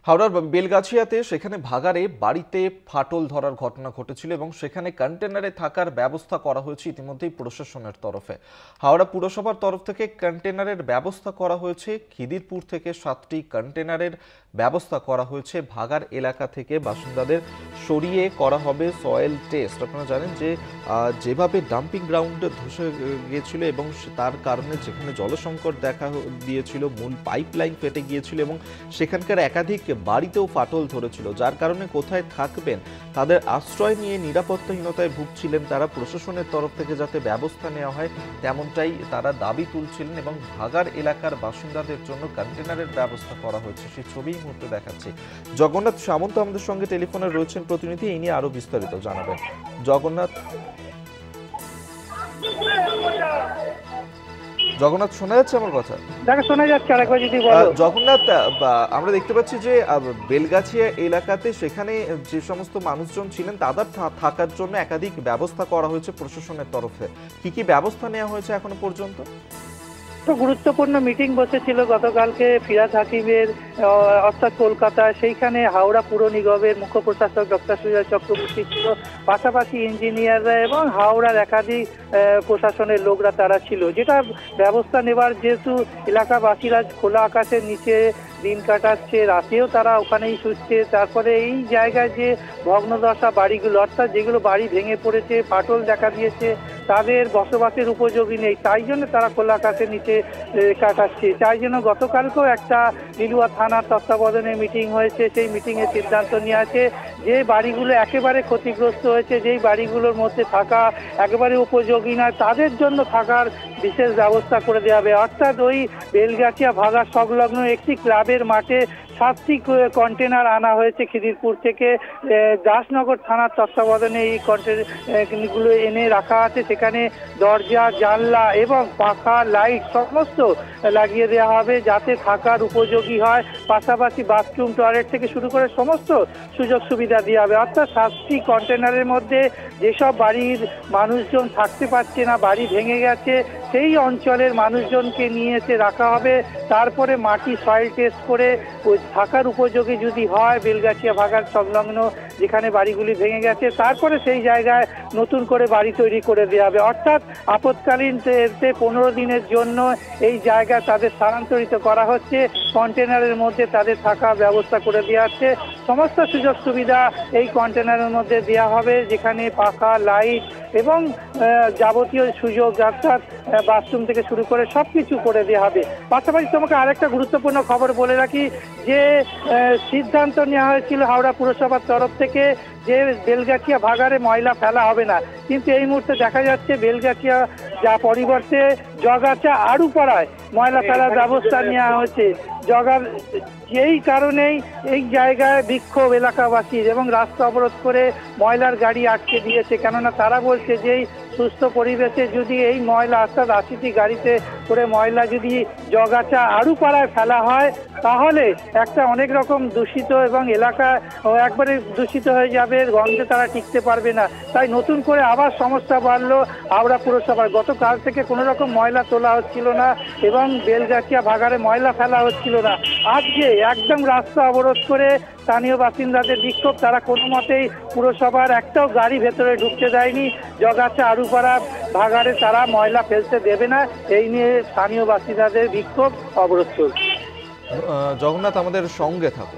হাওড়ার বেলগাছিয়াতে সেখানে ভাগাড়ে বাড়িতে ফাটল ধরার ঘটনা ঘটেছিল এবং সেখানে কন্টেনারে থাকার ব্যবস্থা করা হয়েছে ইতিমধ্যেই প্রশাসনের তরফে। হাওড়া পুরসভার তরফ থেকে কন্টেনারের ব্যবস্থা করা হয়েছে। খিদিরপুর থেকে 7টি কন্টেনারের ব্যবস্থা করা হয়েছে। ভাগাড় এলাকা থেকে বাসিন্দাদের সরিয়ে করা হবে সয়েল টেস্ট। আপনারা জানেন যে যেভাবে ডাম্পিং গ্রাউন্ড ধসে গিয়েছিল এবং তার কারণে যেখানে জলসংকট দেখা দিয়েছিল, মূল পাইপলাইন ফেটে গিয়েছিল এবং সেখানকার একাধিক বাড়িতেও ফাটল ধরেছিল, যার কারণে কোথায় থাকবেন তাদের আশ্রয় নিয়ে নিরাপত্তাহীনতায় ভুগছিলেন তারা। প্রশাসনের তরফ থেকে যাতে ব্যবস্থা নেওয়া হয় তেমনটাই তারা দাবি তুলছিলেন এবং ভাগাড় এলাকার বাসিন্দাদের জন্য কন্টেনারের ব্যবস্থা করা হয়েছে। সেই ছবি এই মুহূর্তে দেখাচ্ছি। জগন্নাথ সামন্ত আমাদের সঙ্গে টেলিফোনে রয়েছেন প্রতিনিধি, এই নিয়ে আরো বিস্তারিত জানাবেন। জগন্নাথ, জগন্নাথ শোনা যাচ্ছে আমার কথা? দেখো শোনা যাচ্ছে, আরেকবার যদি বলো। জগন্নাথ, আমরা দেখতে পাচ্ছি যে বেলগাছিয়া এলাকাতে সেখানে যে সমস্ত মানুষজন ছিলেন তাদের থাকার জন্য একাধিক ব্যবস্থা করা হয়েছে প্রশাসনের তরফে। কি কি ব্যবস্থা নেওয়া হয়েছে এখনো পর্যন্ত? গুরুত্বপূর্ণ মিটিং বসেছিল গতকালকে ফিরাদ হাকিমের অর্থাৎ কলকাতায়। সেইখানে হাওড়া পুর নিগমের মুখ্য প্রশাসক ডক্টর সুজয় চক্রবর্তী ছিল, পাশাপাশি ইঞ্জিনিয়াররা এবং হাওড়ার একাধিক প্রশাসনের লোকরা তারা ছিল। যেটা ব্যবস্থা নেবার, যেহেতু এলাকাবাসীরা খোলা আকাশের নিচে দিন কাটাচ্ছে, রাতেও তারা ওখানেই শুচ্ছে। তারপরে এই জায়গায় যে ভগ্নদশা বাড়িগুলো, অর্থাৎ যেগুলো বাড়ি ভেঙে পড়েছে, ফাটল দেখা দিয়েছে, তাদের বসবাসের উপযোগী নেই, তাই জন্য তারা খোলা আকাশের নিচে কাটাচ্ছে। তাই জন্য গতকালকেও একটা লিলুয়া থানার তত্ত্বাবধানে মিটিং হয়েছে। সেই মিটিংয়ে সিদ্ধান্ত নেওয়া আছে যে বাড়িগুলো একেবারে ক্ষতিগ্রস্ত হয়েছে, যেই বাড়িগুলোর মধ্যে থাকা একেবারে উপযোগী নয়, তাদের জন্য থাকার বিশেষ ব্যবস্থা করে দেওয়া হবে। অর্থাৎ ওই বেলগাছিয়া ভাগাড় সংলগ্ন একটি ক্লাবের মাঠে 7টি কন্টেনার আনা হয়েছে খিদিরপুর থেকে। দাসনগর থানার তত্ত্বাবধানে এই কন্টেনারগুলো এনে রাখা আছে। সেখানে দরজা, জানলা এবং পাখা, লাইট সমস্ত লাগিয়ে দেওয়া হবে যাতে থাকার উপযোগী হয়। পাশাপাশি বাথরুম, টয়লেট থেকে শুরু করে সমস্ত সুযোগ সুবিধা দেওয়া হবে। অর্থাৎ 7টি কন্টেনারের মধ্যে যেসব বাড়ির মানুষজন থাকতে পারছে না, বাড়ি ভেঙে গেছে, সেই অঞ্চলের মানুষজনকে নিয়ে এসে রাখা হবে। তারপরে মাটি সয়েল টেস্ট করে ওই থাকার উপযোগী যদি হয় বেলগাছিয়া ভাগাড় সংলগ্ন যেখানে বাড়িগুলি ভেঙে গেছে, তারপরে সেই জায়গায় নতুন করে বাড়ি তৈরি করে দেওয়া হবে। অর্থাৎ আপৎকালীন 15 দিনের জন্য এই জায়গা তাদের স্থানান্তরিত করা হচ্ছে। কন্টেনারের মধ্যে তাদের থাকা ব্যবস্থা করে দেওয়া হচ্ছে। সমস্ত সুযোগ সুবিধা এই কন্টেনারের মধ্যে দেওয়া হবে, যেখানে পাখা, লাইট এবং যাবতীয় সুযোগ, অর্থাৎ বাথরুম থেকে শুরু করে সবকিছু করে দেওয়া হবে। পাশাপাশি তোমাকে আরেকটা গুরুত্বপূর্ণ খবর বলে রাখি যে সিদ্ধান্ত নেওয়া হয়েছিল হাওড়া পুরসভার তরফ থেকে যে বেলগাছিয়া ভাগাড়ে ময়লা ফেলা হবে না, কিন্তু এই মুহূর্তে দেখা যাচ্ছে বেলগাছিয়া যা পরিবর্তে জগাছা আড়ুপাড়ায় ময়লা ফেলার ব্যবস্থা নেওয়া হয়েছে। যেই কারণেই এই জায়গায় বিক্ষোভ এলাকাবাসীর এবং রাস্তা অবরোধ করে ময়লার গাড়ি আটকে দিয়েছে। কেননা তারা বলছে যে সুস্থ পরিবেশে যদি এই ময়লা, অর্থাৎ 80টি গাড়িতে করে ময়লা যদি জগাছা আড়ুপাড়ায় ফেলা হয় তাহলে একটা অনেক রকম দূষিত এবং এলাকা একবারে দূষিত হয়ে যাবে, গন্ধে তারা টিকতে পারবে না। তাই নতুন করে আবার সমস্যা বাড়লো হাওড়া পুরসভার। গতকাল থেকে কোনো রকম ময়লা তোলা হচ্ছিল না এবং বেলগাছিয়া ভাগাড়ে ময়লা ফেলা হচ্ছিল না। আজকে একদম রাস্তা অবরোধ করে স্থানীয় বাসিন্দাদের বিক্ষোভ, তারা কোনো মতেই পুরসভার একটাও গাড়ি ভেতরে ঢুকতে দেয়নি। জগাছা আড়ুপাড়া ভাগাড়ে তারা ময়লা ফেলতে দেবে না, এই নিয়ে স্থানীয় বাসিন্দাদের বিক্ষোভ, অবরোধ চলছে। জগন্নাথ, আমাদের সঙ্গে থাকো।